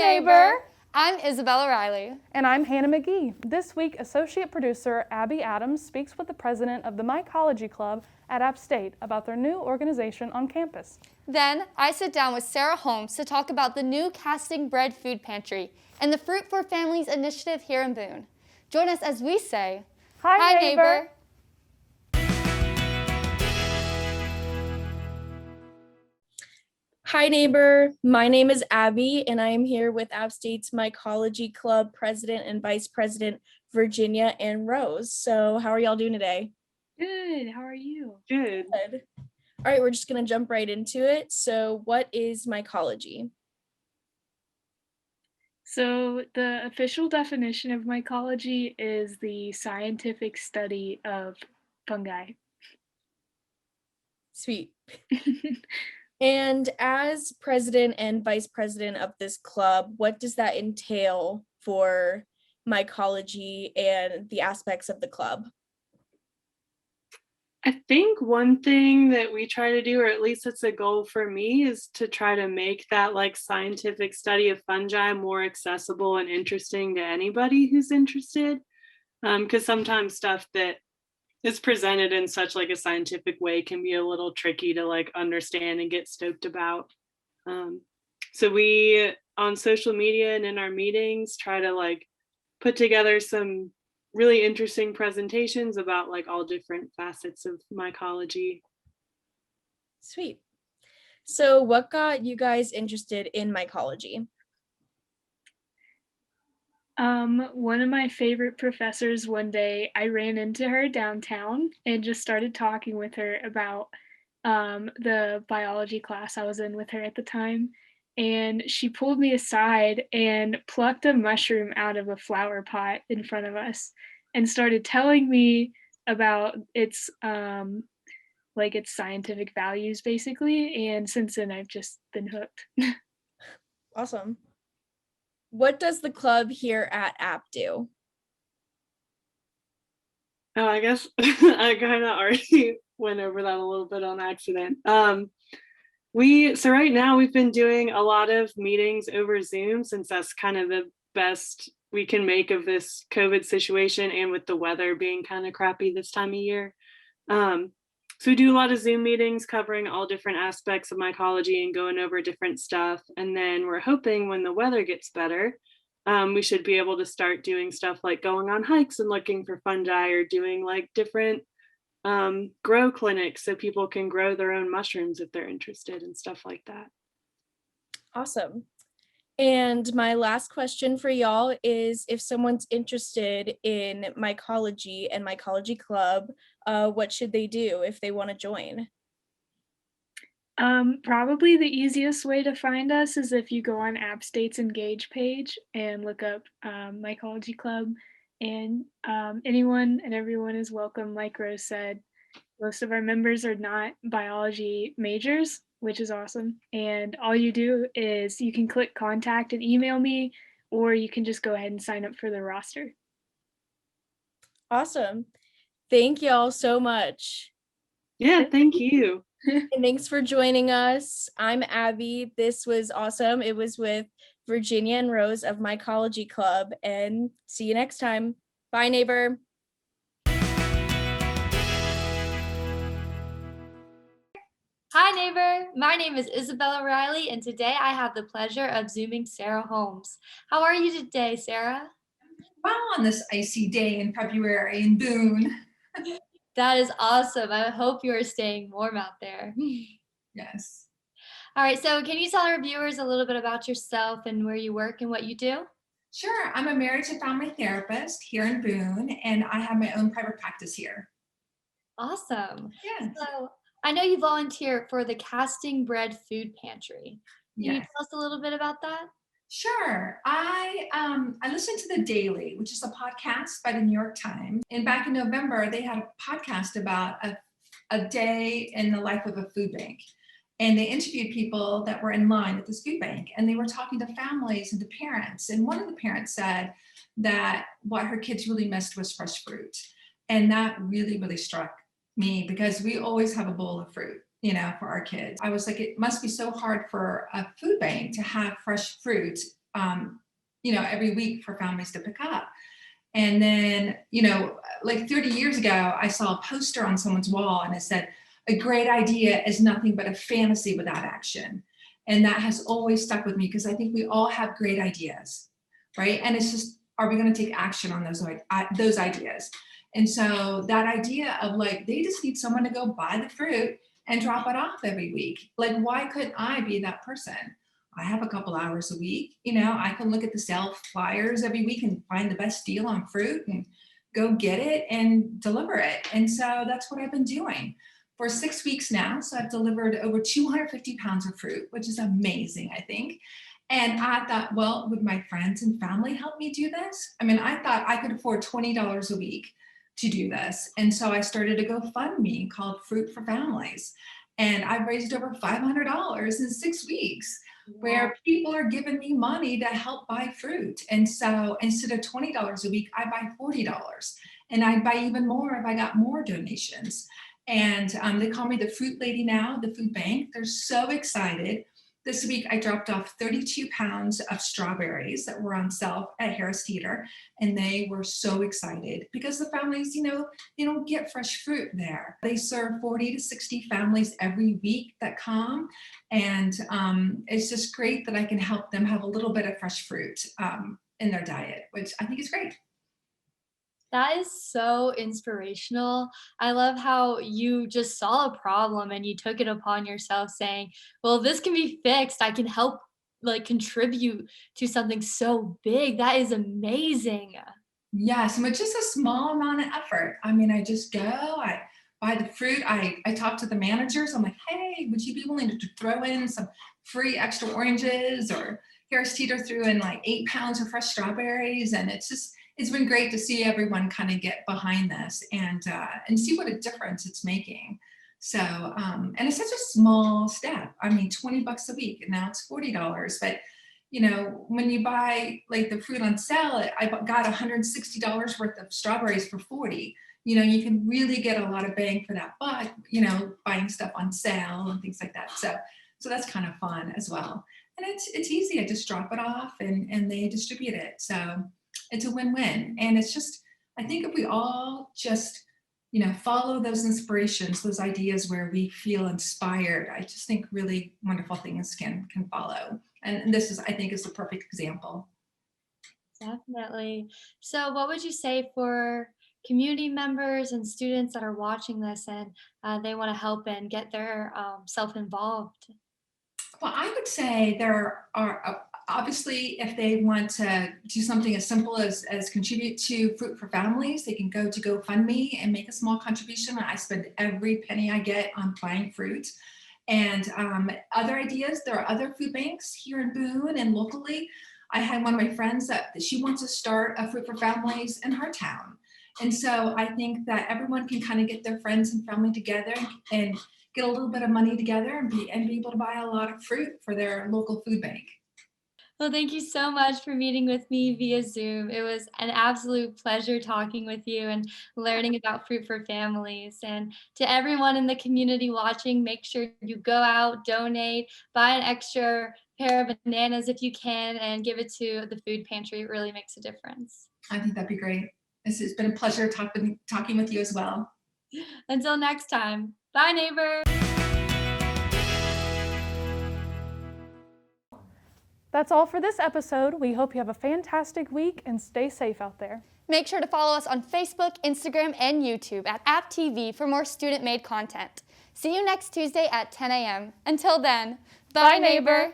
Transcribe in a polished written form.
neighbor. I'm Isabella Riley. And I'm Hannah McGee. This week, Associate Producer Abbey Adams speaks with the president of the Mycology Club at App State about their new organization on campus. Then I sit down with Sarah Holmes to talk about the new Casting Bread Food Pantry and the Fruit for Families initiative here in Boone. Join us as we say, Hi, neighbor. Hi neighbor, my name is Abby and I am here with App State's Mycology Club President and Vice President Virginia and Rose. So how are y'all doing today? Good, how are you? Good. All right, we're just gonna jump right into it. So what is mycology? So the official definition of mycology is the scientific study of fungi. Sweet. And as president and vice president of this club, what does that entail for mycology and the aspects of the club? I think one thing that we try to do, or at least it's a goal for me, is to try to make that like scientific study of fungi more accessible and interesting to anybody who's interested. Because sometimes stuff that is presented in such like a scientific way can be a little tricky to like understand and get stoked about. So we on social media and in our meetings try to like put together some really interesting presentations about like all different facets of mycology. Sweet. So what got you guys interested in mycology? One of my favorite professors, one day I ran into her downtown and just started talking with her about the biology class I was in with her at the time. And she pulled me aside and plucked a mushroom out of a flower pot in front of us and started telling me about its its scientific values basically. And since then I've just been hooked. Awesome. What does the club here at App do? Oh, I guess I kind of already went over that a little bit on accident. So right now we've been doing a lot of meetings over Zoom since that's kind of the best we can make of this COVID situation, and with the weather being kind of crappy this time of year. So we do a lot of Zoom meetings covering all different aspects of mycology and going over different stuff. And then we're hoping when the weather gets better, we should be able to start doing stuff like going on hikes and looking for fungi, or doing like different grow clinics so people can grow their own mushrooms if they're interested and stuff like that. Awesome. And my last question for y'all is, if someone's interested in mycology and Mycology Club, what should they do if they want to join? Probably the easiest way to find us is if you go on App State's Engage page and look up Mycology Club, and anyone and everyone is welcome. Like Rose said, most of our members are not biology majors, which is awesome. And all you do is you can click contact and email me, or you can just go ahead and sign up for the roster. Awesome. Thank y'all so much. Yeah, thank you. And thanks for joining us. I'm Abby. This was awesome. It was with Virginia and Rose of Mycology Club, and see you next time. Bye, neighbor. Hi neighbor, my name is Isabella Riley and today I have the pleasure of Zooming Sarah Holmes. How are you today, Sarah? Well, on this icy day in February in Boone. That is awesome. I hope you are staying warm out there. Yes. All right, so can you tell our viewers a little bit about yourself and where you work and what you do? Sure. I'm a marriage and family therapist here in Boone, and I have my own private practice here. Awesome. Yes. So I know you volunteer for the Casting Bread Food Pantry. Can you tell us a little bit about that? Sure. I listen to The Daily, which is a podcast by the New York Times. And back in November, they had a podcast about a day in the life of a food bank. And they interviewed people that were in line at this food bank, and they were talking to families and to parents. And one of the parents said that what her kids really missed was fresh fruit. And that really, really struck me, because we always have a bowl of fruit, for our kids. I was like, it must be so hard for a food bank to have fresh fruit every week for families to pick up. And then, like 30 years ago, I saw a poster on someone's wall and it said, "A great idea is nothing but a fantasy without action." And that has always stuck with me because I think we all have great ideas, right? And it's just, are we going to take action on those ideas? And so that idea of like, they just need someone to go buy the fruit and drop it off every week. Like, why couldn't I be that person? I have a couple hours a week, I can look at the sale flyers every week and find the best deal on fruit and go get it and deliver it. And so that's what I've been doing for 6 weeks now. So I've delivered over 250 pounds of fruit, which is amazing, I think. And I thought, well, would my friends and family help me do this? I mean, I thought I could afford $20 a week to do this. And so I started a GoFundMe called Fruit for Families. And I've raised over $500 in 6 weeks. Where people are giving me money to help buy fruit. And so instead of $20 a week, I buy $40. And I'd buy even more if I got more donations. And they call me the fruit lady now, the food bank. They're so excited. This week, I dropped off 32 pounds of strawberries that were on sale at Harris Teeter, and they were so excited because the families, they don't get fresh fruit there. They serve 40 to 60 families every week that come, and it's just great that I can help them have a little bit of fresh fruit in their diet, which I think is great. That is so inspirational. I love how you just saw a problem and you took it upon yourself saying, well, this can be fixed. I can help contribute to something so big. That is amazing. Yes, but just a small amount of effort. I mean, I just go, I buy the fruit. I talk to the managers. I'm like, hey, would you be willing to throw in some free extra oranges? Or Harris Teeter threw in like 8 pounds of fresh strawberries. And it's been great to see everyone kind of get behind this and see what a difference it's making. So, and it's such a small step. I mean, $20 a week, and now it's $40. But, when you buy like the fruit on sale, I got $160 worth of strawberries for $40. You can really get a lot of bang for that buck, buying stuff on sale and things like that. So that's kind of fun as well. And it's easy. I just drop it off and they distribute it. So it's a win-win. And it's just, I think if we all just, follow those inspirations, those ideas where we feel inspired, I just think really wonderful things can follow. And this I think is the perfect example. Definitely. So what would you say for community members and students that are watching this and they want to help and get their self-involved? Well, I would say there are obviously, if they want to do something as simple as contribute to Fruit for Families, they can go to GoFundMe and make a small contribution. I spend every penny I get on buying fruit. And other ideas, there are other food banks here in Boone and locally. I had one of my friends that she wants to start a Fruit for Families in her town. And so I think that everyone can kind of get their friends and family together and get a little bit of money together and be able to buy a lot of fruit for their local food bank. Well, thank you so much for meeting with me via Zoom. It was an absolute pleasure talking with you and learning about Fruit for Families. And to everyone in the community watching, make sure you go out, donate, buy an extra pair of bananas if you can, and give it to the food pantry. It really makes a difference. I think that'd be great. It's been a pleasure talking with you as well. Until next time. Bye, neighbor. That's all for this episode. We hope you have a fantastic week and stay safe out there. Make sure to follow us on Facebook, Instagram, and YouTube at App TV for more student-made content. See you next Tuesday at 10 a.m. Until then, bye, neighbor.